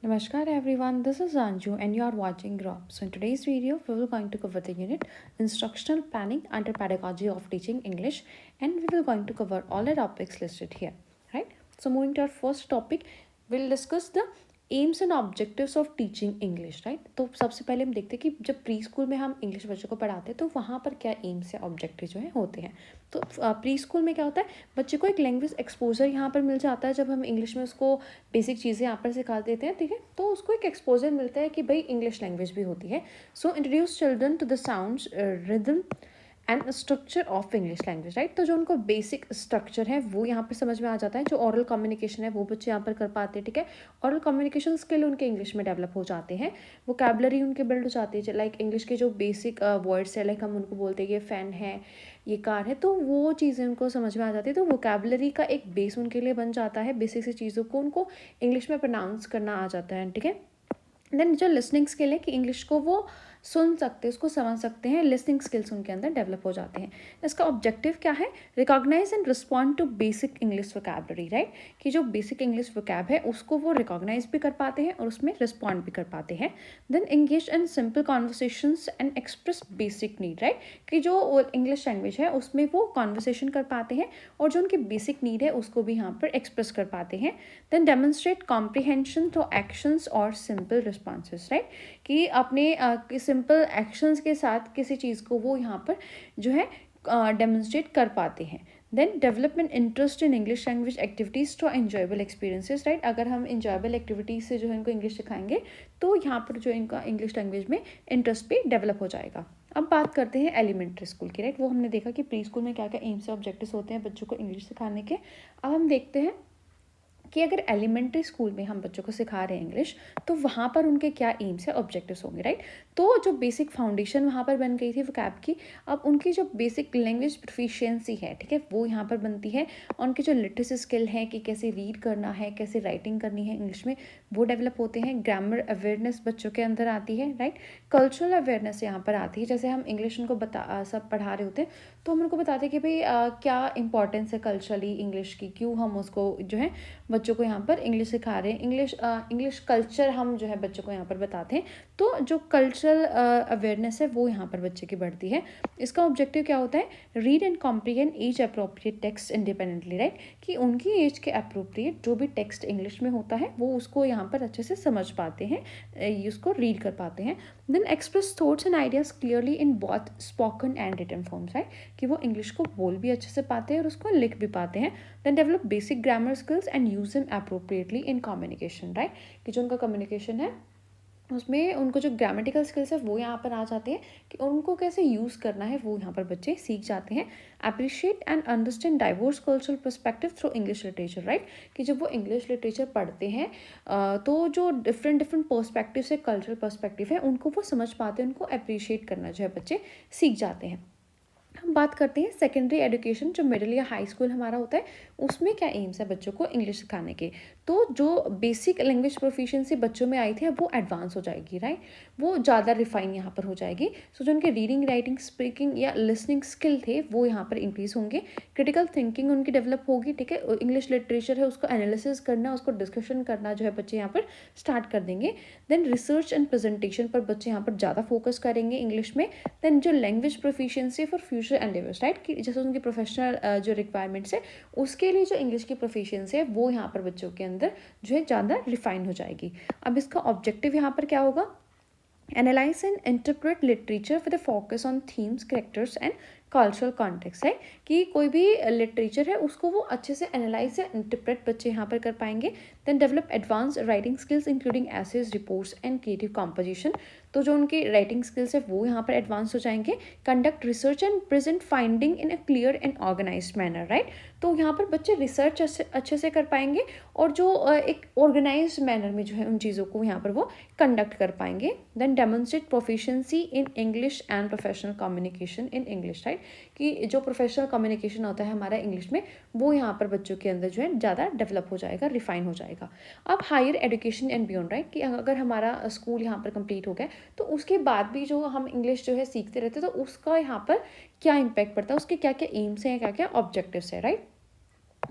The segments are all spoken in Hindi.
Namaskar everyone, this is Anju and you are watching Grow Up. So in today's video, we will going to cover the unit Instructional Planning under Pedagogy of Teaching English, and we will going to cover all the topics listed here, right? So moving to our first topic, we'll discuss the AIIMS and objectives of teaching English, right. तो सबसे पहले हम देखते हैं कि जब प्री स्कूल में हम इंग्लिश बच्चों को पढ़ाते हैं तो वहाँ पर क्या एम्स या ऑब्जेक्टिव जो है होते हैं। तो प्री स्कूल में क्या होता है, बच्चे को एक लैंग्वेज एक्सपोजर यहाँ पर मिल जाता है। जब हम इंग्लिश में उसको बेसिक चीज़ें यहाँ पर सिखा देते हैं, ठीक है, तो उसको एक एक्सपोजर मिलता है कि भाई इंग्लिश लैंग्वेज भी होती है। So introduce children to the sounds, rhythm and structure of English language, right. तो जो उनको बेसिक स्ट्रक्चर है वो यहाँ पर समझ में आ जाता है। जो ओरल कम्युनिकेशन है वो बच्चे यहाँ पर कर पाते हैं, ठीक है। ओरल कम्युनिकेशन स्किल उनके इंग्लिश में डेवलप हो जाते हैं, वोकैबुलरी उनके बिल्ड हो जाती है। लाइक इंग्लिश के जो बेसिक वर्ड्स है, लाइक हम उनको बोलते हैं ये फ़ैन है, ये कार है, तो वो चीज़ें उनको समझ में आ जाती है। तो वोकैबुलरी का एक बेस उनके लिए बन जाता है। बेसिक सी चीज़ों को उनको इंग्लिश में प्रोनाउंस करना आ जाता है, ठीक है। देन जो लिसनिंग स्किल है कि इंग्लिश को वो सुन सकते हैं, उसको समझ सकते हैं, लिसनिंग स्किल्स उनके अंदर डेवलप हो जाते हैं। इसका ऑब्जेक्टिव क्या है, recognise and respond to basic English vocabulary, right. कि जो बेसिक इंग्लिश वोकैब है उसको वो रिकॉग्नाइज भी कर पाते हैं और उसमें रिस्पॉन्ड भी कर पाते हैं। Then engage in simple conversations and express basic need, right. कि जो इंग्लिश लैंग्वेज है उसमें वो कॉन्वर्सेशन कर पाते हैं और जो उनकी बेसिक नीड है उसको भी यहाँ पर एक्सप्रेस कर पाते हैं। Then demonstrate comprehension through actions और सिंपल रिस्पॉन्सेस, राइट। कि अपने सिंपल एक्शंस के साथ किसी चीज़ को वो यहाँ पर जो है डेमोन्स्ट्रेट कर पाते हैं। Then development interest in English language activities to enjoyable experiences, right. अगर हम इंजॉयबल एक्टिविटीज़ से जो है इनको इंग्लिश सिखाएंगे तो यहाँ पर जो इनका इंग्लिश लैंग्वेज में इंटरेस्ट भी डेवलप हो जाएगा। अब बात करते हैं एलिमेंट्री स्कूल की, राइट। वो हमने देखा कि प्री स्कूल में क्या क्या एम्स और ऑब्जेक्टिव्स होते हैं बच्चों को इंग्लिश सिखाने के। अब हम देखते हैं कि अगर एलिमेंट्री स्कूल में हम बच्चों को सिखा रहे हैं इंग्लिश, तो वहाँ पर उनके क्या एम्स है, ऑब्जेक्टिव्स होंगे, राइट। तो जो बेसिक फाउंडेशन वहाँ पर बन गई थी वोकैब की, अब उनकी जो बेसिक लैंग्वेज प्रोफिशिएंसी है, ठीक है, वो यहाँ पर बनती है। उनकी जो लिटरेसी स्किल है कि कैसे रीड करना है, कैसे राइटिंग करनी है इंग्लिश में, वो डेवलप होते हैं। ग्रामर अवेयरनेस बच्चों के अंदर आती है, राइट। कल्चरल अवेयरनेस यहाँ पर आती है। जैसे हम इंग्लिश उनको सब पढ़ा रहे होते हैं तो हम उनको बताते हैं कि भाई क्या इंपॉर्टेंस है कल्चरली इंग्लिश की, क्यों हम उसको जो है बच्चों को यहाँ पर इंग्लिश सिखा रहे हैं। इंग्लिश कल्चर हम जो है बच्चों को यहाँ पर बताते हैं। तो जो कल्चरल अवेयरनेस है वो यहाँ पर बच्चे की बढ़ती है। इसका ऑब्जेक्टिव क्या होता है, read and comprehend age appropriate text independently, right. कि उनकी एज के अप्रोप्रिएट जो भी टेक्स्ट इंग्लिश में होता है वो उसको यहाँ पर अच्छे से समझ पाते हैं, उसको रीड कर पाते हैं। Then express thoughts and ideas clearly in both spoken and written forms, right. कि वो इंग्लिश को बोल भी अच्छे से पाते हैं और उसको लिख भी पाते हैं। Then develop basic grammar skills and use them appropriately in communication, right. कि जो उनका कम्युनिकेशन है उसमें उनको जो ग्रामेटिकल स्किल्स है वो यहाँ पर आ जाते हैं कि उनको कैसे यूज़ करना है वो यहाँ पर बच्चे सीख जाते हैं। Appreciate and understand diverse cultural perspective through English literature, right. कि जब वो इंग्लिश लिटरेचर पढ़ते हैं तो जो डिफरेंट पर्सपेक्टिव से कल्चरल पर्सपेक्टिव है उनको वो समझ पाते हैं, उनको अप्रिशिएट करना जो है बच्चे सीख जाते हैं। हम बात करते हैं सेकेंडरी एजुकेशन, जो मिडिल या हाई स्कूल हमारा होता है उसमें क्या एम्स है बच्चों को इंग्लिश सिखाने के। तो जो बेसिक लैंग्वेज प्रोफिशिएंसी बच्चों में आई थी अब वो एडवांस हो जाएगी, राइट। वो ज़्यादा रिफाइन यहाँ पर हो जाएगी। सो जो उनके रीडिंग राइटिंग स्पीकिंग या लिसनिंग स्किल थे वो यहाँ पर इंक्रीज होंगे। क्रिटिकल थिंकिंग उनकी डेवलप होगी, ठीक है। इंग्लिश लिटरेचर है उसको एनालिसिस करना, उसको डिस्कशन करना जो है बच्चे यहाँ पर स्टार्ट कर देंगे। देन रिसर्च एंड प्रेजेंटेशन पर बच्चे यहाँ पर ज़्यादा फोकस करेंगे इंग्लिश में। देन जो language proficiency for future endeavours, right. कि जैसे उनकी प्रोफेशनल जो रिक्वायरमेंट्स है उसके लिए जो इंग्लिश की प्रोफिशिएंसी है वो यहाँ पर बच्चों के अंदर जो है ज़्यादा रिफाइन हो जाएगी। अब इसका ऑब्जेक्टिव यहाँ पर क्या होगा, analyse and interpret literature with focus on themes, characters and cultural context, है कि कोई भी लिटरेचर है उसको वो अच्छे से एनालाइज या इंटरप्रेट बच्चे यहाँ पर कर पाएंगे। Then develop advance writing skills including essays, reports and creative composition. तो जो उनकी राइटिंग स्किल्स है वो यहाँ पर एडवांस हो जाएंगे। Conduct research and present finding in a clear and organised manner, right. तो यहाँ पर बच्चे रिसर्च अच्छे से कर पाएंगे और जो एक ऑर्गेनाइज्ड मैनर में जो है उन चीज़ों को यहाँ पर वो कंडक्ट कर पाएंगे। Then demonstrate proficiency in English and professional communication in English, right. कि जो प्रोफेशनल कम्युनिकेशन होता है हमारा इंग्लिश में वो यहाँ पर बच्चों के अंदर जो है ज़्यादा डेवलप हो जाएगा, रिफाइन हो जाएगा। अब higher education and beyond, right. कि अगर हमारा स्कूल यहाँ पर कंप्लीट हो गया तो उसके बाद भी जो हम इंग्लिश जो है सीखते रहते हैं तो उसका यहाँ पर क्या इम्पैक्ट पड़ता है, उसके क्या क्या एम्स हैं, क्या क्या ऑब्जेक्टिव्स है, राइट।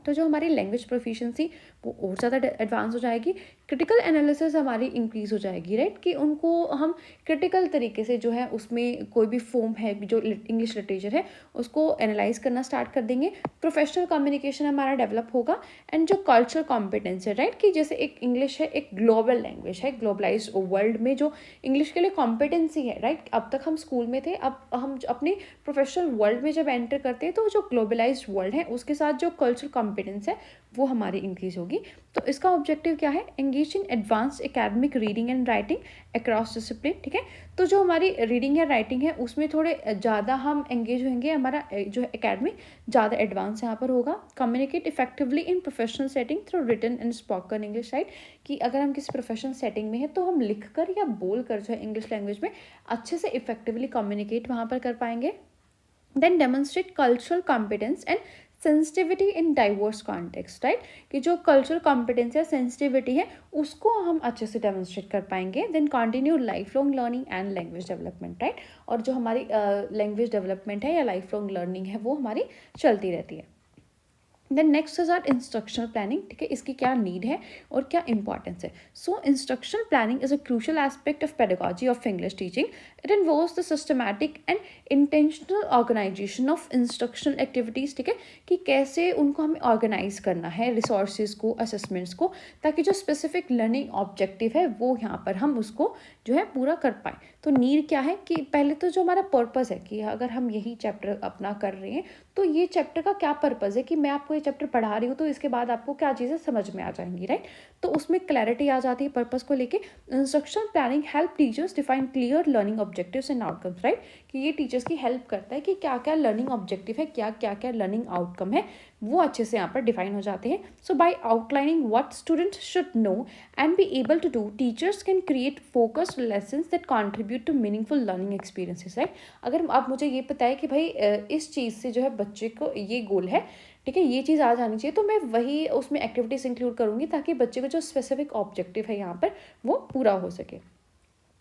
तो जो हमारी लैंग्वेज प्रोफिशिएंसी वो और ज़्यादा एडवांस हो जाएगी क्रिटिकल एनालिसिस हमारी इंक्रीज हो जाएगी, राइट, कि उनको हम क्रिटिकल तरीके से जो है उसमें कोई भी फॉर्म है जो इंग्लिश लिटरेचर है उसको एनालाइज करना स्टार्ट कर देंगे। प्रोफेशनल कम्युनिकेशन हमारा डेवलप होगा। एंड जो कल्चरल कॉम्पिटेंस है, राइट, कि जैसे एक इंग्लिश है, एक ग्लोबल लैंग्वेज है, ग्लोबलाइज वर्ल्ड में जो इंग्लिश के लिए कॉम्पिटेंसी है, राइट, अब तक हम स्कूल में थे, अब हम अपने प्रोफेशनल वर्ल्ड में जब एंटर करते हैं तो जो ग्लोबलाइज वर्ल्ड है उसके साथ जो कल्चरल कॉम्पिटेंस है वो हमारी इंक्रीज होगी। तो इसका ऑब्जेक्टिव क्या है? Engage in advance academic reading and writing across discipline, ठीक है। तो जो हमारी रीडिंग या राइटिंग है उसमें थोड़े ज़्यादा हम एंगेज होंगे, हमारा जो है एकेडमिक ज़्यादा एडवांस यहाँ पर होगा। Communicate effectively in professional setting through written and spoken English, right, कि अगर हम किसी प्रोफेशनल सेटिंग में है तो हम लिख कर या बोल कर जो है इंग्लिश लैंग्वेज में अच्छे से इफेक्टिवली कम्युनिकेट वहाँ पर कर पाएंगे। Then demonstrate cultural competence and sensitivity in diverse context, right, कि जो कल्चरल कॉम्पिटेंस है, सेंसिटिविटी है, उसको हम अच्छे से डेमोन्स्ट्रेट कर पाएंगे। Then continue life long learning and language development, right, और जो हमारी लैंग्वेज डेवलपमेंट है या लाइफ लॉन्ग लर्निंग है वो हमारी चलती रहती है। Then next is our instructional planning, ठीक है, इसकी क्या नीड है और क्या इंपॉर्टेंस है। So instructional planning is a crucial aspect of pedagogy of English teaching. It involves the systematic and intentional organisation of instructional activities, ठीक है, कि कैसे उनको हमें ऑर्गेनाइज करना है रिसोर्सेज को, असेसमेंट्स को, ताकि जो स्पेसिफिक लर्निंग ऑब्जेक्टिव है वो यहाँ पर हम उसको जो है पूरा कर पाएँ। तो नीड क्या है कि पहले तो जो हमारा पर्पज़ है कि अगर हम यही चैप्टर अपना कर रहे हैं तो ये चैप्टर का क्या पर्पज़ है, कि मैं आपको ये चैप्टर पढ़ा रही हूँ तो इसके बाद आपको क्या चीज़ें समझ में आ जाएंगी, राइट। तो उसमें क्लैरिटी आ जाती है पर्पज़ को लेके। Instructional planning help teachers define clear learning objectives and outcomes, right, कि ये टीचर्स की हेल्प करता है कि क्या क्या लर्निंग ऑब्जेक्टिव है, क्या क्या क्या लर्निंग आउटकम है, वो अच्छे से यहाँ पर डिफाइन हो जाते हैं। So by outlining what students should know and be able to do, teachers can create focused lessons that contribute to meaningful learning experiences, right. अगर आप मुझे ये पता है कि भाई इस चीज़ से जो है बच्चे को ये गोल है, ठीक है, ये चीज़ आ जानी चाहिए, तो मैं वही उसमें एक्टिविटीज़ इंक्लूड करूँगी ताकि बच्चे को जो स्पेसिफिक ऑब्जेक्टिव है यहाँ पर वो पूरा हो सके।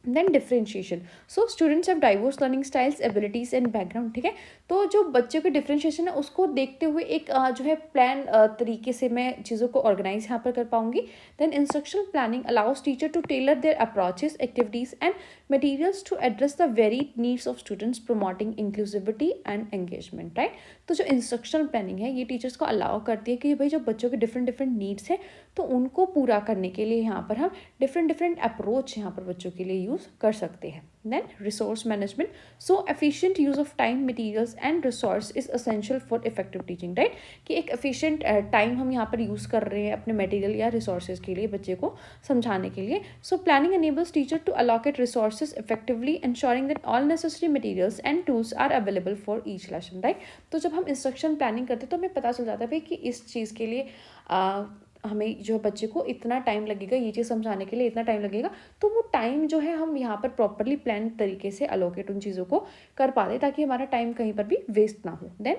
Then differentiation, so students have diverse learning styles, abilities and background, ठीक है। तो जो बच्चों के डिफ्रेंशिएशन है उसको देखते हुए एक जो है प्लान तरीके से मैं चीज़ों को ऑर्गेनाइज यहाँ पर कर पाऊंगी। Then instructional planning allows teacher to tailor their approaches, activities and materials to address the varied needs of students, promoting inclusivity and engagement, right. तो जो इंस्ट्रक्शनल प्लानिंग है ये टीचर्स को अलाउ करती है कि भाई जो बच्चों के डिफरेंट डिफरेंट नीड्स है तो उनको पूरा करने के लिए यहाँ पर हम डिफरेंट डिफरेंट अप्रोच यहाँ पर बच्चों के लिए यूज़ कर सकते हैं। Then resource management, so efficient use of time, materials and resource is essential for effective teaching, right, कि एक एफिशिएंट टाइम हम यहाँ पर यूज़ कर रहे हैं अपने मटेरियल या रिसोर्सेज के लिए बच्चे को समझाने के लिए। So planning enables teacher to allocate resources effectively, ensuring that all necessary materials and tools are available for each lesson, right। तो जब हम इंस्ट्रक्शन प्लानिंग करते हैं तो हमें पता चल जाता है भाई कि इस चीज़ के लिए हमें जो बच्चे को इतना टाइम लगेगा, ये चीज़ समझाने के लिए इतना टाइम लगेगा, तो वो टाइम जो है हम यहाँ पर प्रॉपरली प्लान तरीके से अलोकेट उन चीज़ों को कर पा दें ताकि हमारा टाइम कहीं पर भी वेस्ट ना हो। Then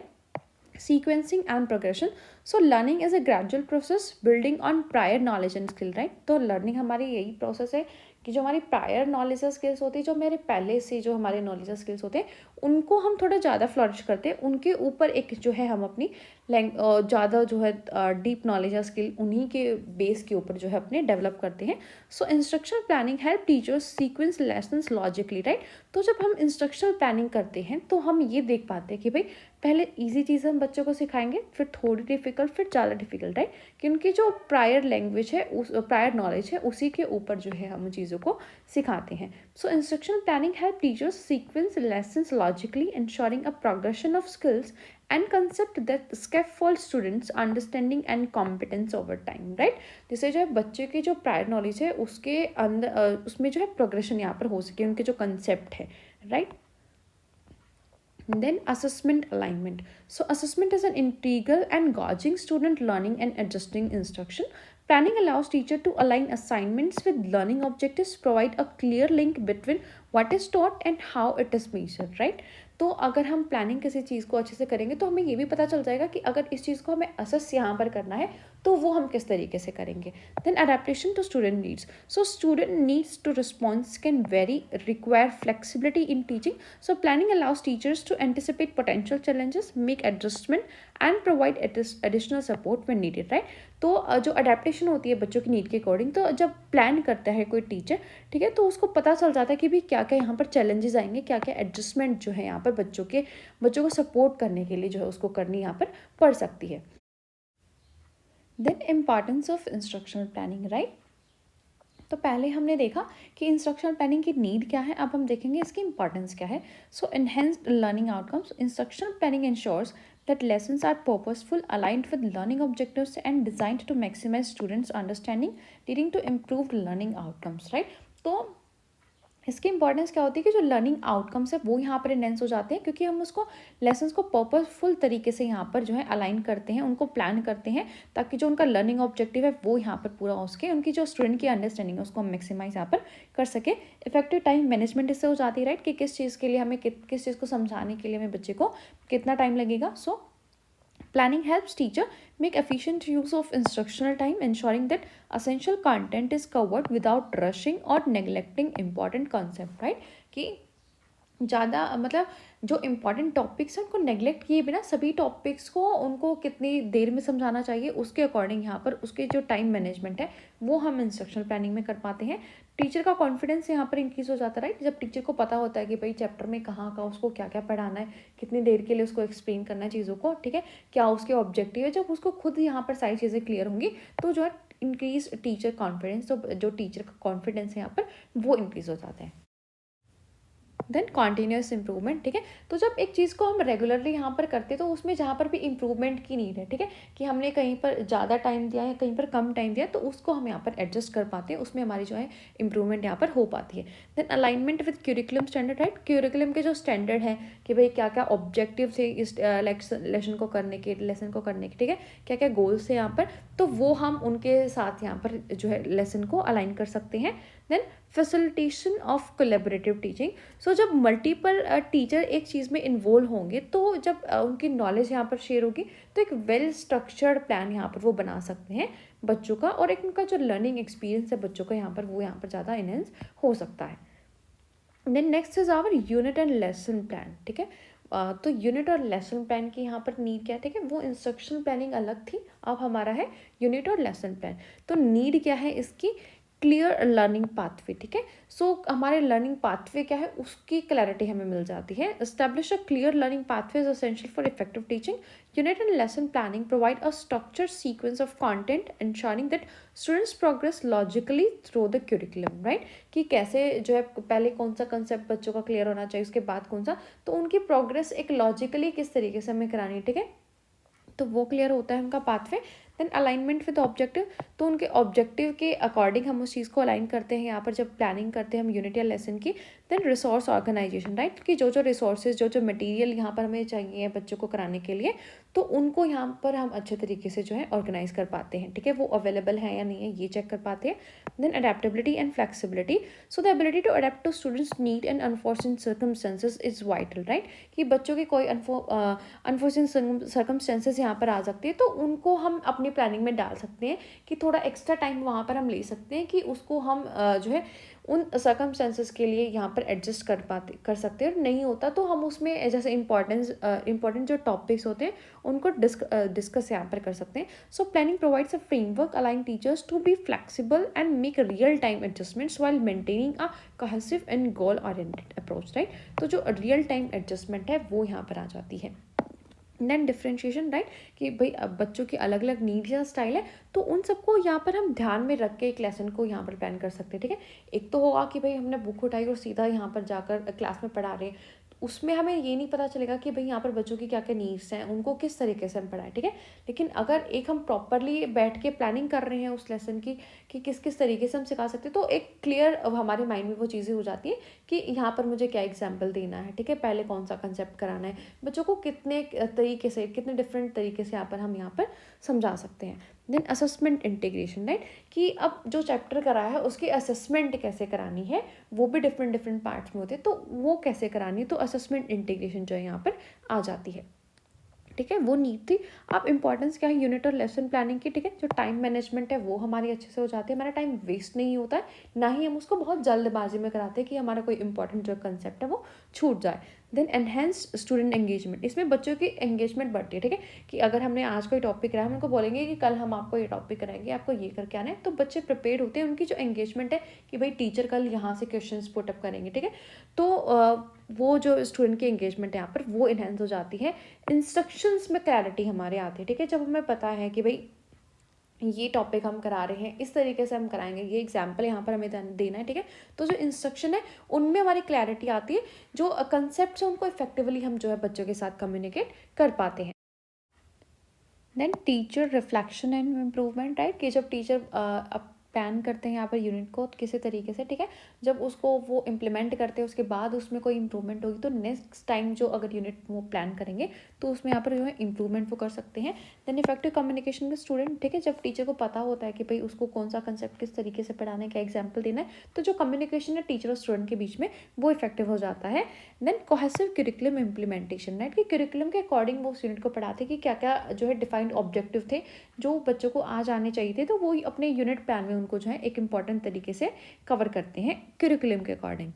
sequencing and progression, so learning is a gradual process building on prior knowledge and skill, right। तो learning हमारी यही प्रोसेस है कि जो हमारी प्रायर नॉलेज या स्किल्स होती है, जो मेरे पहले से जो हमारे नॉलेज या स्किल्स होते हैं उनको हम थोड़ा ज़्यादा फ्लरिश करते हैं, उनके ऊपर एक जो है हम अपनी ज़्यादा जो है डीप नॉलेज या स्किल उन्हीं के बेस के ऊपर जो है अपने डेवलप करते हैं। So instructional planning help teachers sequence lessons logically, right. तो जब हम इंस्ट्रक्शनल प्लानिंग करते हैं तो हम ये देख पाते हैं कि भाई पहले ईजी चीज़ हम बच्चों को सिखाएंगे, फिर थोड़ी डिफिकल्ट, फिर ज़्यादा डिफिकल्ट, राइट, कि उनकी जो प्रायर लैंग्वेज है, उस प्रायर नॉलेज है, उसी के ऊपर जो है हम चीज़ों को सिखाते हैं। So instructional planning help teachers sequence lessons logically, ensuring a progression of skills and concept that scaffold students understanding and competence over time, right। जिससे जो है बच्चे की जो प्रायर नॉलेज है उसके अंदर उसमें जो है प्रोग्रेशन यहाँ पर हो सके, उनके जो कंसेप्ट है, right. Then assessment alignment, so assessment is an integral and gauging student learning and adjusting instruction. Planning allows teacher to align assignments with learning objectives, provide a clear link between what is taught and how it is measured, right। तो अगर हम प्लानिंग किसी चीज़ को अच्छे से करेंगे तो हमें ये भी पता चल जाएगा कि अगर इस चीज़ को हमें असेस यहाँ पर करना है तो वो हम किस तरीके से करेंगे। Then adaptation to student needs, so student needs to response can vary, require flexibility in teaching. So planning allows teachers to anticipate potential challenges, make adjustment and provide additional support when needed, right. तो जो अडेप्टेशन होती है बच्चों की नीड के अकॉर्डिंग, तो जब प्लान करता है कोई टीचर, ठीक है, तो उसको पता चल जाता है कि भी क्या क्या यहाँ पर चैलेंजेस आएंगे, क्या क्या एडजस्टमेंट जो है यहाँ पर बच्चों को सपोर्ट करने के लिए जो है उसको करनी यहाँ पर पड़ सकती है। Then importance of instructional planning, right. तो पहले हमने देखा कि इंस्ट्रक्शनल प्लानिंग की नीड क्या है, अब हम देखेंगे इसकी इंपॉर्टेंस क्या है। So enhanced learning outcomes, instructional planning ensures that lessons are purposeful, aligned with learning objectives and designed to maximize students understanding, leading to improved learning outcomes, right। तो इसकी इंपॉर्टेंस क्या होती है कि जो लर्निंग आउटकम्स है वो यहाँ पर एनहेंस हो जाते हैं, क्योंकि हम उसको लेसन्स को पर्पसफुल तरीके से यहाँ पर जो है अलाइन करते हैं, उनको प्लान करते हैं, ताकि जो उनका लर्निंग ऑब्जेक्टिव है वो यहाँ पर पूरा हो सके, उनकी जो स्टूडेंट की अंडरस्टैंडिंग है उसको हम मैक्सिमाइज यहाँ पर कर सके। इफेक्टिव टाइम मैनेजमेंट इससे हो जाती है, राइट, कि किस चीज़ के लिए हमें किस चीज़ को समझाने के लिए हमें बच्चे को कितना टाइम लगेगा। सो planning helps teacher make efficient use of instructional time, ensuring that essential content is covered without rushing or neglecting important concept, right। कि ज़्यादा मतलब जो इम्पॉर्टेंट टॉपिक्स हैं उनको नेग्लेक्ट किए बिना सभी टॉपिक्स को उनको कितनी देर में समझाना चाहिए उसके अकॉर्डिंग यहाँ पर उसके जो टाइम मैनेजमेंट है वो हम इंस्ट्रक्शनल प्लानिंग में कर पाते हैं। टीचर का कॉन्फिडेंस यहाँ पर इंक्रीज हो जाता है, राइट। जब टीचर को पता होता है कि भाई चैप्टर में कहाँ का उसको क्या क्या पढ़ाना है, कितनी देर के लिए उसको एक्सप्लेन करना है चीज़ों को, ठीक है, क्या उसके ऑब्जेक्टिव है, जब उसको खुद यहाँ पर सारी चीज़ें क्लियर होंगी तो जो है इंक्रीज टीचर कॉन्फिडेंस, तो जो टीचर का कॉन्फिडेंस है यहाँ पर वो इंक्रीज हो जाता है। देन कॉन्टीन्यूस इंप्रूवमेंट, ठीक है, तो जब एक चीज़ को हम रेगुलरली यहाँ पर करते हैं तो उसमें जहाँ पर भी इंप्रूवमेंट की नीड है, ठीक है, कि हमने कहीं पर ज़्यादा टाइम दिया है कहीं पर कम टाइम दिया, तो उसको हम यहाँ पर एडजस्ट कर पाते हैं, उसमें हमारी जो है इंप्रूवमेंट यहाँ पर हो पाती है। Then alignment with curriculum standard, right, curriculum के जो स्टैंडर्ड है कि भाई क्या क्या ऑब्जेक्टिव थे इस लेसन को करने के, ठीक है, क्या क्या गोल्स थे यहाँ पर, तो वो हम उनके साथ यहाँ पर जो है लेसन को अलाइन कर सकते हैं। Then facilitation of collaborative teaching, so जब मल्टीपल टीचर एक चीज़ में इन्वॉल्व होंगे तो जब उनकी नॉलेज यहाँ पर शेयर होगी तो एक वेल स्ट्रक्चर्ड प्लान यहाँ पर वो बना सकते हैं बच्चों का, और एक उनका जो लर्निंग एक्सपीरियंस है बच्चों का यहाँ पर वो यहाँ पर ज़्यादा इनहेंस हो सकता है। Then next is our unit and lesson plan, ठीक है। तो यूनिट और लेसन प्लान की यहाँ पर नीड क्या है, ठीक है, वो इंस्ट्रक्शनल प्लानिंग अलग थी, अब हमारा है यूनिट और लेसन प्लान। तो नीड क्या है इसकी, क्लियर लर्निंग पाथवे, ठीक है। सो हमारे लर्निंग पाथवे क्या है उसकी क्लैरिटी हमें मिल जाती है। Establish a clear learning pathway is essential for effective teaching. Unit and lesson planning provide a structured sequence of content ensuring that students progress logically through the curriculum, right, कि कैसे जो है पहले कौन सा कंसेप्ट बच्चों का क्लियर होना चाहिए, उसके बाद कौन सा, तो उनकी प्रोग्रेस एक लॉजिकली किस तरीके से हमें करानी है, ठीक है, तो वो क्लियर होता है उनका pathway. Then alignment with objective, तो उनके ऑब्जेक्टिव के अकॉर्डिंग हम उस चीज़ को अलाइन करते हैं यहाँ पर जब प्लानिंग करते हैं हम यूनिट या लेसन की। देन रिसोर्स ऑर्गेनाइजेशन, राइट, कि जो जो रिसोर्सेज जो जो मटेरियल यहाँ पर हमें चाहिए बच्चों को कराने के लिए, तो उनको यहाँ पर हम अच्छे तरीके से जो है ऑर्गेनाइज कर पाते हैं, ठीक है, वो अवेलेबल है या नहीं है ये चेक कर पाते हैं। Then adaptability and flexibility, so the ability to adapt to students need and unfortunate circumstances is vital, right, कि बच्चों की कोई अनफॉर्चुनेट सर्कमस्टेंसेज यहाँ पर आ सकती है तो उनको हम अपनी प्लानिंग में डाल सकते हैं कि थोड़ा एक्स्ट्रा टाइम वहाँ पर हम ले सकते हैं कि उसको हम जो है उन सर्कमस्टेंसेस के लिए यहाँ पर एडजस्ट कर सकते हैं, और नहीं होता तो हम उसमें जैसे इंपॉर्टेंट जो टॉपिक्स होते हैं उनको डिस्कस यहाँ पर कर सकते हैं। So planning provides a framework allowing teachers to be flexible and make real time adjustments while maintaining a cohesive and goal oriented approach, right, तो जो रियल टाइम एडजस्टमेंट है वो यहाँ पर आ जाती है। देन डिफ्रेंशिएशन, राइट, कि भाई अब बच्चों की अलग अलग नीड्स या स्टाइल है तो उन सबको यहाँ पर हम ध्यान में रख के एक लेसन को यहाँ पर प्लान कर सकते हैं, ठीक है। एक तो होगा कि भाई हमने बुक उठाई और सीधा यहाँ पर जाकर क्लास में पढ़ा रहे हैं, उसमें हमें ये नहीं पता चलेगा कि भाई यहाँ पर बच्चों की क्या क्या नीड्स हैं, उनको किस तरीके से हम पढ़ाएं, ठीक है। लेकिन अगर एक हम प्रॉपरली बैठ के प्लानिंग कर रहे हैं उस लेसन की कि किस किस तरीके से हम सिखा सकते हैं, तो एक क्लियर हमारे माइंड में वो चीज़ें हो जाती है कि यहाँ पर मुझे क्या एग्जाम्पल देना है, ठीक है, पहले कौन सा कंसेप्ट कराना है बच्चों को, कितने तरीके से कितने डिफरेंट तरीके से हम यहाँ पर समझा सकते हैं। देन असेसमेंट इंटीग्रेशन, राइट, कि अब जो चैप्टर कराया है उसकी असेसमेंट कैसे करानी है, वो भी डिफरेंट पार्ट्स में होते हैं तो वो कैसे करानी है, तो असेसमेंट इंटीग्रेशन जो है यहाँ पर आ जाती है, ठीक है, वो नीड थी। अब इंपॉर्टेंस क्या है यूनिट और लेसन प्लानिंग की, ठीक है, जो टाइम मैनेजमेंट है वो हमारी अच्छे से हो जाती है, हमारा टाइम वेस्ट नहीं होता है, ना ही हम उसको बहुत जल्दबाजी में कराते हैं कि हमारा कोई इंपॉर्टेंट जो कंसेप्ट है वो छूट जाए। देन एनहेंस्ड स्टूडेंट एंगेजमेंट, इसमें बच्चों की एंगेजमेंट बढ़ती है, ठीक है, कि अगर हमने आज कोई टॉपिक कराया, हम उनको बोलेंगे कि कल हम आपको ये टॉपिक कराएंगे, आपको ये करके आना है, तो बच्चे प्रिपेयर होते हैं, उनकी जो एंगेजमेंट है कि भाई टीचर कल यहाँ से क्वेश्चन पुटअप करेंगे, ठीक है, तो वो जो स्टूडेंट की एंगेजमेंट है यहाँ पर वो इन्हेंस हो जाती है। इंस्ट्रक्शंस में क्लैरिटी हमारे आती है, ठीक है, जब हमें पता है कि भाई ये टॉपिक हम करा रहे हैं, इस तरीके से हम कराएंगे, ये एग्जाम्पल यहाँ पर हमें देना है, ठीक है, तो जो इंस्ट्रक्शन है उनमें हमारी क्लैरिटी आती है, जो कंसेप्ट है उनको इफेक्टिवली हम जो है बच्चों के साथ कम्युनिकेट कर पाते हैं। Then teacher reflection and improvement, right, कि जब टीचर प्लान करते हैं यहाँ पर यूनिट को किसी तरीके से, ठीक है, जब उसको वो इम्प्लीमेंट करते हैं उसके बाद उसमें कोई इंप्रूवमेंट होगी तो नेक्स्ट टाइम जो अगर यूनिट वो प्लान करेंगे तो उसमें यहाँ पर जो है इंप्रूवमेंट वो कर सकते हैं। Then effective communication with student, ठीक है, जब टीचर को पता होता है कि भाई उसको कौन सा कंसेप्ट किस तरीके से पढ़ाने का एग्जाम्पल देना है, तो जो कम्युनिकेशन है टीचर और स्टूडेंट के बीच में वो इफेक्टिव हो जाता है। Then cohesive curriculum implementation, right, कि करिकुलम के अकॉर्डिंग वो स्टूडेंट को पढ़ाते कि क्या क्या जो है डिफाइंड ऑब्जेक्टिव थे जो बच्चों को आज आने चाहिए थे, तो वो अपने यूनिट प्लान में उनको जो है एक इंपॉर्टेंट तरीके से कवर करते हैं करिकुलम के according.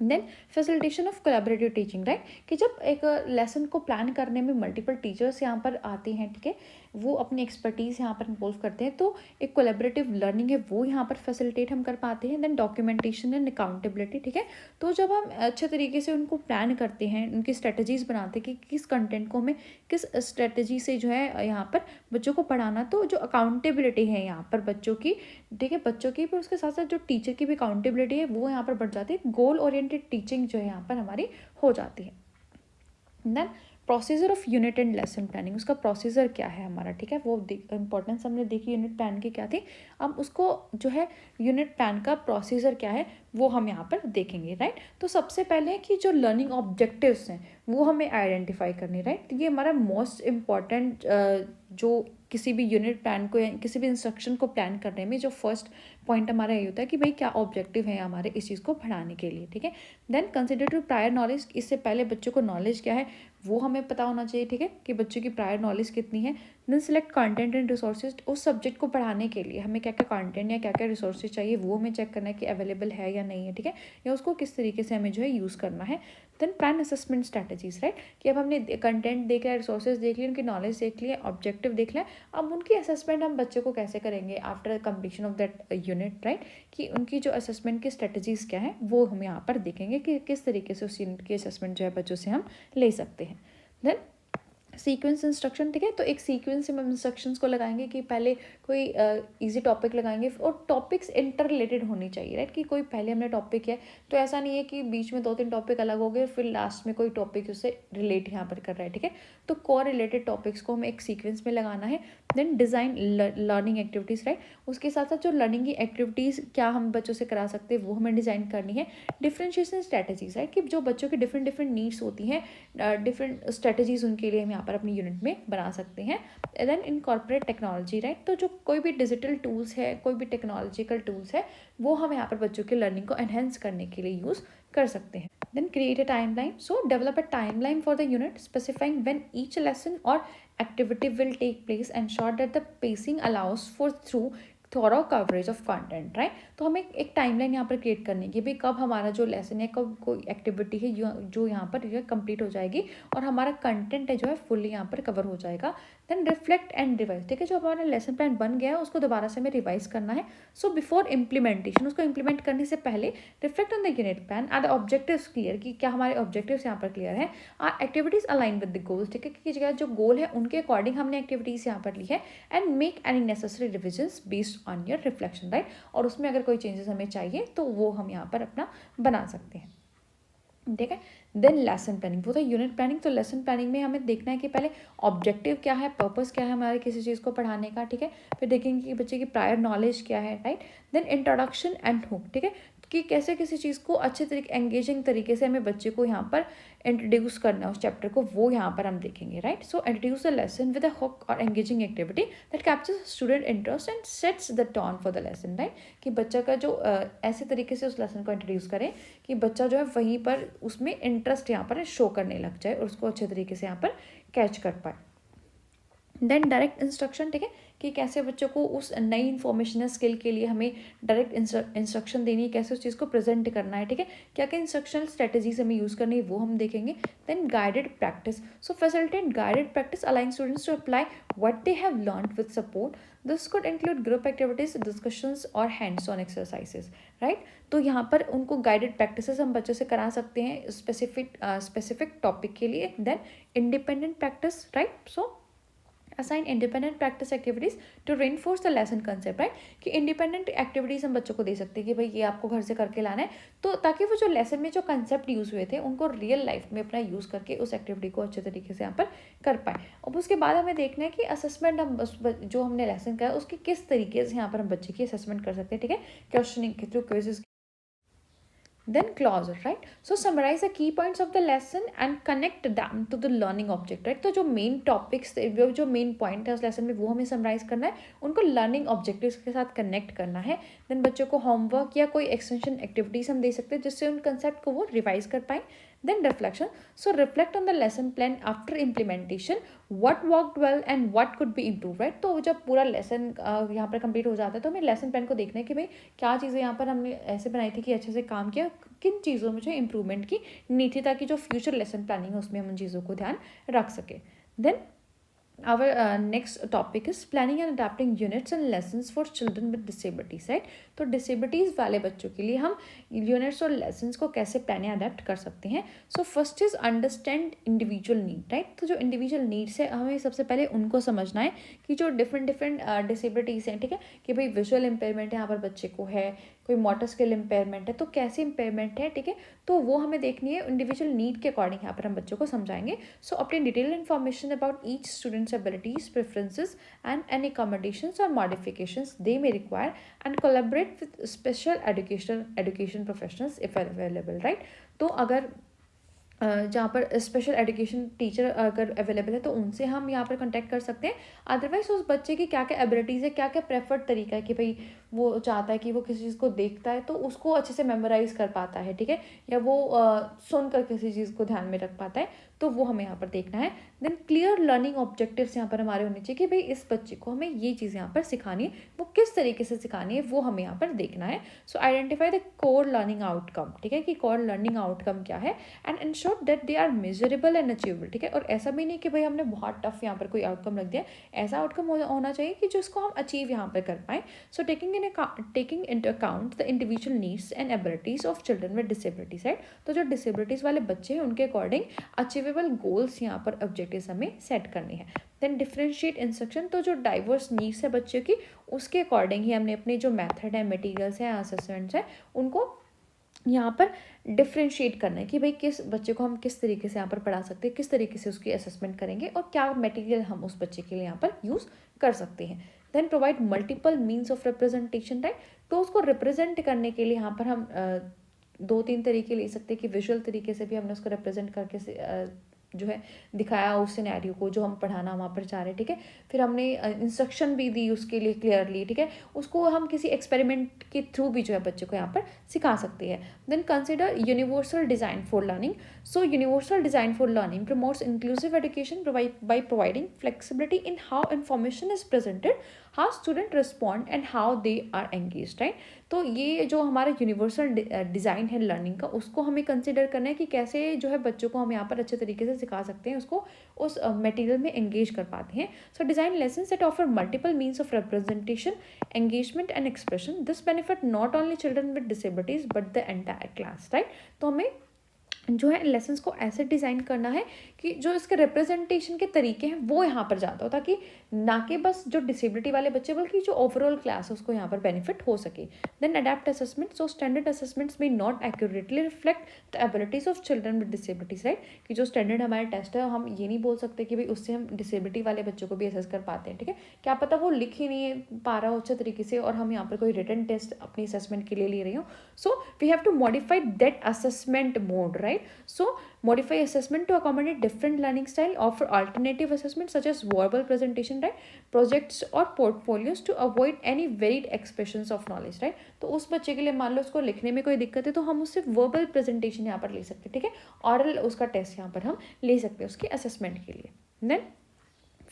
Then facilitation of collaborative teaching, right, कि जब एक लेसन को प्लान करने में मल्टीपल टीचर्स यहाँ पर आते हैं, ठीक है, वो अपनी एक्सपर्टीज़ यहाँ पर इन्वॉल्व करते हैं, तो एक कोलैबोरेटिव लर्निंग है वो यहाँ पर फैसिलिटेट हम कर पाते हैं। देन डॉक्यूमेंटेशन एंड अकाउंटेबिलिटी, ठीक है, तो जब हम अच्छे तरीके से उनको प्लान करते हैं, उनकी स्ट्रेटजीज बनाते हैं कि किस कंटेंट को हमें किस स्ट्रेटजी से जो है यहाँ पर बच्चों को पढ़ाना, तो जो अकाउंटेबिलिटी है यहाँ पर बच्चों की, ठीक है, बच्चों की, पर उसके साथ साथ जो टीचर की भी अकाउंटेबिलिटी है वो यहाँ पर बढ़ जाती है, गोल ओरिएंटेड टीचिंग जो है यहाँ पर हमारी हो जाती है। Then procedure of unit and lesson planning, उसका प्रोसीजर क्या है हमारा, ठीक है, वो इंपॉर्टेंस हमने देखी यूनिट प्लान की क्या थी, अब उसको जो है यूनिट प्लान का प्रोसीजर क्या है वो हम यहाँ पर देखेंगे, राइट। तो सबसे पहले कि जो लर्निंग ऑब्जेक्टिव्स हैं वो हमें आइडेंटिफाई करनी, राइट, तो ये हमारा मोस्ट इम्पॉर्टेंट जो किसी भी यूनिट प्लान को या किसी भी इंस्ट्रक्शन को प्लान करने में जो फर्स्ट पॉइंट हमारा ये होता है कि भाई क्या ऑब्जेक्टिव है हमारे इस चीज़ को पढ़ाने के लिए, ठीक है। Then consider to prior knowledge, इससे पहले बच्चों को नॉलेज क्या है वो हमें पता होना चाहिए, ठीक है, कि बच्चों की प्रायर नॉलेज कितनी है। Then select content and resources, उस सब्जेक्ट को पढ़ाने के लिए हमें क्या क्या कंटेंट या क्या क्या रिसोर्सेज चाहिए वो हमें चेक करना है कि अवेलेबल है या नहीं है, ठीक है, या उसको किस तरीके से हमें जो है यूज़ करना है। Then plan assessment strategies, right, कि अब हमने कंटेंट देख लिया, रिसोर्सेज देख लिए, उनकी नॉलेज देख लिया, ऑब्जेक्टिव देख लिया, अब उनकी असेसमेंट हम बच्चों को कैसे करेंगे after completion of that unit, right, कि उनकी जो असेसमेंट की स्ट्रेटजीज क्या है वो हम यहाँ पर देखेंगे कि किस तरीके से उस यूनिट की असेसमेंट जो है बच्चों से हम ले सकते हैं। देन सीक्वेंस इंस्ट्रक्शन, ठीक है, तो एक सीक्वेंस में हम इंस्ट्रक्शंस को लगाएंगे कि पहले कोई इजी टॉपिक लगाएंगे और टॉपिक्स इंटर रिलेटेड होनी चाहिए, राइट, कि कोई पहले हमने टॉपिक है तो ऐसा नहीं है कि बीच में 2-3 टॉपिक अलग हो गए फिर लास्ट में कोई टॉपिक उससे रिलेट यहाँ पर कर रहा है, ठीक है, तो कोर रिलेटेड टॉपिक्स को हमें एक सीक्वेंस में लगाना है। Then design learning activities, right, उसके साथ साथ जो लर्निंग की एक्टिविटीज़ क्या हम बच्चों से करा सकते हैं वो हमें डिज़ाइन करनी है। डिफ्रेंशिएशन स्ट्रैटेजीज, राइट, कि जो बच्चों की डिफरेंट डिफरेंट नीड्स होती हैं, डिफरेंट स्ट्रेटजीज उनके लिए हम यहाँ पर अपनी यूनिट में बना सकते हैं। देन इनकॉर्पोरेट टेक्नोलॉजी, राइट, तो जो कोई भी डिजिटल टूल्स है, कोई भी टेक्नोलॉजिकल टूल्स है वो हम यहाँ पर बच्चों की लर्निंग को एनहेंस करने के लिए यूज़ कर सकते हैं। Then create a timeline. So develop a timeline for the unit specifying when each lesson or activity will take place. Ensure that the pacing allows for through thorough coverage of content, right, तो हमें एक टाइमलाइन यहाँ पर क्रिएट करनी है कि भाई कब हमारा जो लेसन है, कब कोई एक्टिविटी है जो यहाँ पर जो कंप्लीट हो जाएगी और हमारा कंटेंट है जो है फुल्ली यहाँ पर कवर हो जाएगा। देन रिफ्लेक्ट एंड रिवाइज, ठीक है, जो हमारा लेसन प्लान बन गया है उसको दोबारा से हमें रिवाइज करना है। सो बिफोर इम्प्लीमेंटेशन, उसको इम्प्लीमेंट करने से पहले reflect on the unit plan, are the objectives clear, कि क्या हमारे ऑब्जेक्टिव्स यहाँ पर क्लियर है, are activities align with the goals, ठीक है, कि जो गोल है उनके अकॉर्डिंग हमने एक्टिविटीज यहाँ पर ली है। And make any necessary revisions based on your reflection, right, और उसमें अगर कोई चेंजेस हमें चाहिए तो वो हम यहाँ पर अपना बना सकते हैं, ठीक है। देन लेसन प्लानिंग, वो था यूनिट प्लानिंग, तो लेसन प्लानिंग में हमें देखना है कि पहले ऑब्जेक्टिव क्या है, पर्पस क्या है हमारे किसी चीज़ को पढ़ाने का, ठीक है, फिर देखेंगे कि बच्चे की प्रायर नॉलेज क्या है, right. Then introduction and hook, ठीक है, कि कैसे किसी चीज़ को अच्छे तरीके एंगेजिंग तरीके से हमें बच्चे को यहाँ पर इंट्रोड्यूस करना है उस चैप्टर को, वो यहाँ पर हम देखेंगे, right. So introduce the lesson with a hook or engaging activity that captures student interest and sets the tone for the lesson, right, कि बच्चा का जो ऐसे तरीके से उस लेसन को इंट्रोड्यूस करें कि बच्चा जो है वहीं पर उसमें इंटरेस्ट यहाँ पर शो करने लग जाए और उसको अच्छे तरीके से यहाँ पर कैच कर पाए। देन डायरेक्ट इंस्ट्रक्शन, ठीक है, कि कैसे बच्चों को उस नई इन्फॉर्मेशन या स्किल के लिए हमें डायरेक्ट इंस्ट्रक्शन देनी है, कैसे उस चीज़ को प्रेजेंट करना है, ठीक है, क्या क्या इंस्ट्रक्शनल स्ट्रेटेजीज हमें यूज़ करनी है वो हम देखेंगे. Then guided practice. So facilitate guided practice allowing students to apply what they have learned with support. This could include group activities, discussions or hands-on exercises, right? तो यहाँ पर उनको guided practices हम बच्चों से करा सकते हैं specific topic के लिए. Then independent practice, right? So assign independent practice activities to reinforce the lesson concept, right? कि independent activities हम बच्चों को दे सकते हैं कि भाई ये आपको घर से करके लाना है, तो ताकि वो जो लेसन में जो कंसेप्ट यूज़ हुए थे उनको रियल लाइफ में अपना यूज़ करके उस एक्टिविटी को अच्छे तरीके से यहाँ पर कर पाए. अब उसके बाद हमें देखना है कि असेसमेंट हम जो हमने लेसन किया उसकी किस तरीके से यहाँ पर हम बच्चे की असेसमेंट कर सकते हैं, ठीक है, क्वेश्चनिंग के through, quizzes. Then clause, right? So summarize the key points of the lesson and connect them to the learning object, right? तो जो main topics जो main point है उस lesson में वो हमें summarize करना है, उनको learning objectives के साथ connect करना है. Then बच्चों को homework या कोई extension activities हम दे सकते हैं जिससे उन concept को वो revise कर पाएँ. Then reflection. So reflect on the lesson plan after implementation. What worked well and what could be improved, right? तो जब पूरा lesson यहाँ पर complete हो जाता है तो हमें lesson plan को देखना है कि भाई क्या चीज़ें यहाँ पर हमने ऐसे बनाई थी कि अच्छे से काम किया, किन चीज़ों में जो इम्प्रूवमेंट की नीड थी, ताकि जो फ्यूचर लेसन प्लानिंग है उसमें हम उन चीज़ों को ध्यान रख सके. Then our next topic is planning and adapting units and lessons for children with disabilities, right? तो disabilities वाले बच्चों के लिए हम units और lessons को कैसे plan या adapt कर सकते हैं. So first is understand individual need, right? तो जो individual needs है हमें सबसे पहले उनको समझना है कि जो different disabilities हैं, ठीक है, कि भाई visual impairment यहाँ पर बच्चे को है, कोई मोटर स्किल इम्पेयरमेंट है, तो कैसे इम्पेयरमेंट है, ठीक है, तो वो हमें देखनी है. इंडिविजुअल नीड के अकॉर्डिंग यहाँ पर हम बच्चों को समझाएंगे. सो अपनी detail information about each students abilities, preferences and any accommodations or modifications they may require and collaborate with special education professionals if available, right? तो अगर जहाँ पर स्पेशल एजुकेशन टीचर अगर अवेलेबल है तो उनसे हम यहाँ पर कांटेक्ट कर सकते हैं. अदरवाइज उस बच्चे की क्या क्या एबिलिटीज़ है, क्या क्या प्रेफर्ड तरीका है कि भाई वो चाहता है कि वो किसी चीज़ को देखता है तो उसको अच्छे से मेमोराइज कर पाता है, ठीक है, या वो सुनकर किसी चीज़ को ध्यान में रख पाता है, तो वो हमें यहाँ पर देखना है. देन क्लियर लर्निंग ऑब्जेक्टिव्स यहाँ पर हमारे होने चाहिए कि भाई इस बच्चे को हमें ये चीज़ यहाँ पर सिखानी है, वो किस तरीके से सिखानी है वो हमें यहाँ पर देखना है. So identify the core learning outcome, ठीक है, कि कोर लर्निंग आउटकम क्या है, and ensure that they are measurable and achievable, ठीक है. और ऐसा भी नहीं कि भाई हमने बहुत टफ यहाँ पर कोई आउटकम रख दिया, ऐसा आउटकम होना चाहिए कि जो इसको हम अचीव यहाँ पर कर पाएँ. So taking into account the individual needs and abilities of children with disabilities, right? तो जो डिसेबिलिटीज़ वाले बच्चे हैं उनके अकॉर्डिंग अचीवेबल गोल्स यहाँ पर ऑब्जेक्टिव्स हमें सेट करने हैं. देन डिफरेंशिएट इंस्ट्रक्शन, तो जो डाइवर्स नीड्स है बच्चे की उसके अकॉर्डिंग ही हमने अपने जो मेथड है, मटेरियल्स हैं, असेसमेंट्स हैं, उनको यहाँ पर डिफ्रेंशिएट करना है कि भाई किस बच्चे को हम किस तरीके से यहाँ पर पढ़ा सकते हैं, किस तरीके से उसकी असेसमेंट करेंगे और क्या मटेरियल हम उस बच्चे के लिए यहाँ पर यूज़ कर सकते हैं. Then provide multiple means of representation, right? तो उसको रिप्रेजेंट करने के लिए यहाँ पर हम 2-3 तरीके ले सकते हैं कि विजुअल तरीके से भी हमने उसको रिप्रेजेंट करके जो है दिखाया उस सिनेरियो को जो हम पढ़ाना वहाँ पर चाह रहे हैं, ठीक है. फिर हमने इंस्ट्रक्शन भी दी उसके लिए क्लियरली, ठीक है, उसको हम किसी एक्सपेरिमेंट के थ्रू भी जो है बच्चे को यहाँ पर सिखा सकते हैं. Then consider universal design for learning. So universal design for learning promotes inclusive education by providing flexibility in how information is presented, how student respond and how they are engaged, right? तो ये जो हमारा यूनिवर्सल डिज़ाइन है लर्निंग का, उसको हमें कंसिडर करना है कि कैसे जो है बच्चों को हम यहाँ पर अच्छे तरीके से सिखा सकते हैं, उसको उस मटेरियल में एंगेज कर पाते हैं. सो design lessons that offer multiple means of representation, engagement and expression. This benefit not only children with disabilities but the entire class, right? तो हमें जो है लेसन्स को ऐसे डिज़ाइन करना है कि जो इसके रिप्रेजेंटेशन के तरीके हैं वो यहाँ पर ज़्यादा हो, ताकि ना कि बस जो डिसेबिलिटी वाले बच्चे बल्कि जो ओवरऑल क्लास है उसको यहाँ पर बेनिफिट हो सके. Then adapt assessment. So standard assessments में not accurately reflect the abilities of children with disabilities, right? कि जो स्टैंडर्ड हमारे टेस्ट है हम ये नहीं बोल सकते कि भाई उससे हम डिसेबिलिटी वाले बच्चों को भी असेस कर पाते हैं, ठीक है. क्या पता वो लिख ही नहीं पा रहा हो अच्छे तरीके से और हम यहाँ पर कोई रिटन टेस्ट अपनी असेसमेंट के लिए ले रहे हो. So we have to modify that assessment mode, right? So modify assessment to accommodate different learning style, offer alternative assessment such as verbal presentation, right, projects or portfolios to avoid any varied expressions of knowledge, right? तो उस बच्चे के लिए मान लो उसको लिखने में कोई दिक्कत है तो हम उससे verbal presentation यहाँ पर ले सकते हैं, ठीक है, oral उसका टेस्ट यहाँ पर हम ले सकते हैं उसके assessment के लिए. Then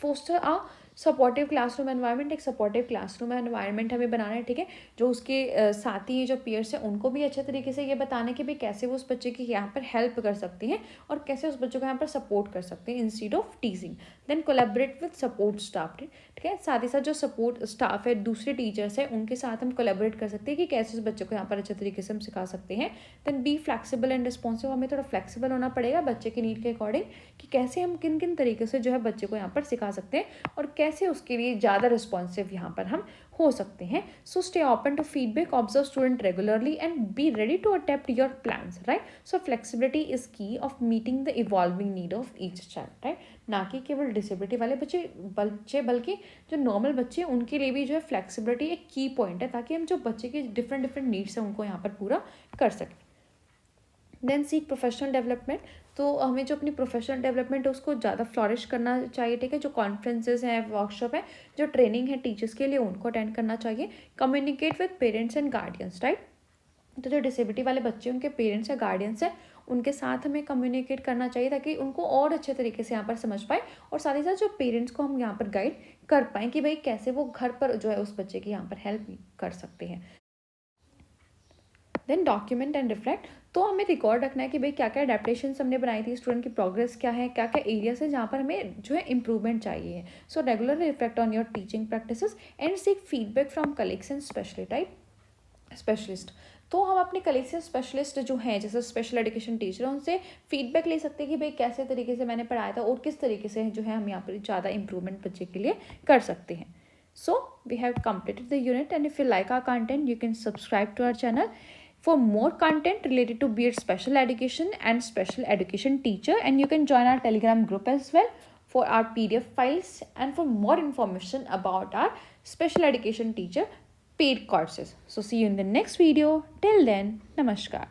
foster a supportive classroom environment, एक सपोर्टिव क्लासरूम एनवायरनमेंट हमें बनाना है, ठीक है, जो उसके साथी जो पीयर्स हैं उनको भी अच्छे तरीके से ये बताना है कि भाई कैसे वो उस बच्चे की यहाँ पर हेल्प कर सकते हैं और कैसे उस बच्चे को यहाँ पर सपोर्ट कर सकते हैं instead of teasing. Then collaborate with support staff, ठीक है, साथ ही साथ जो सपोर्ट स्टाफ है, दूसरे टीचर्स हैं, उनके साथ हम कोलैबोरेट कर सकते हैं कि कैसे उस बच्चे को यहाँ पर अच्छे तरीके से हम सिखा सकते हैं। Then be flexible and responsive, हमें थोड़ा फ्लेक्सिबल होना पड़ेगा बच्चे की नीड के अकॉर्डिंग कि कैसे हम किन किन तरीके से जो है बच्चे को यहाँ पर सिखा सकते हैं और कैसे उसके लिए ज़्यादा रिस्पॉन्सिव यहाँ पर हम हो सकते हैं। So stay open to feedback, observe student regularly and be ready to adapt your plans, right. So flexibility is key of meeting the evolving need of each child, right. ना कि केवल डिसेबिलिटी वाले बच्चे बल्कि जो नॉर्मल बच्चे हैं उनके लिए भी जो है फ्लेक्सिबिलिटी एक की पॉइंट है, ताकि हम जो बच्चे के डिफरेंट नीड्स हैं उनको यहाँ पर पूरा कर सकें। देन सीक प्रोफेशनल डेवलपमेंट, तो हमें जो अपनी प्रोफेशनल डेवलपमेंट है उसको ज़्यादा फ्लॉरिश करना चाहिए, ठीक है। जो कॉन्फ्रेंसेज हैं, वर्कशॉप है, जो ट्रेनिंग है टीचर्स के लिए, उनको अटेंड करना चाहिए। Communicate with parents and guardians, right. तो जो डिसेबिलिटी वाले बच्चे उनके पेरेंट्स या गार्डियंस हैं उनके साथ हमें कम्युनिकेट करना चाहिए ताकि उनको और अच्छे तरीके से यहाँ पर समझ पाए, और साथ ही साथ जो पेरेंट्स को हम यहाँ पर गाइड कर पाएँ कि भाई कैसे वो घर पर जो है उस बच्चे की यहाँ पर हेल्प कर सकते हैं। देन डॉक्यूमेंट एंड रिफ्लेक्ट, तो हमें रिकॉर्ड रखना है कि भाई क्या क्या अडेप्टेशन हमने बनाई थी, स्टूडेंट की प्रोग्रेस क्या है, क्या क्या एरियाज है जहाँ पर हमें जो है इंप्रूवमेंट चाहिए है। सो regularly reflect on your teaching practices and seek feedback from colleagues and specialist. तो हम अपने कलीग्स से स्पेशलिस्ट जो हैं जैसे स्पेशल एजुकेशन टीचर, उनसे फीडबैक ले सकते हैं कि भाई कैसे तरीके से मैंने पढ़ाया था और किस तरीके से जो है हम यहाँ पर ज़्यादा इंप्रूवमेंट बच्चे के लिए कर सकते हैं। So we have completed the unit, and if you like our content you can subscribe to our channel for more content related to BEd special education and special education teacher, and you can join our Telegram group as well for our PDF files and for more information about our special education teacher paid courses. So see you in the next video. Till then, namaskar.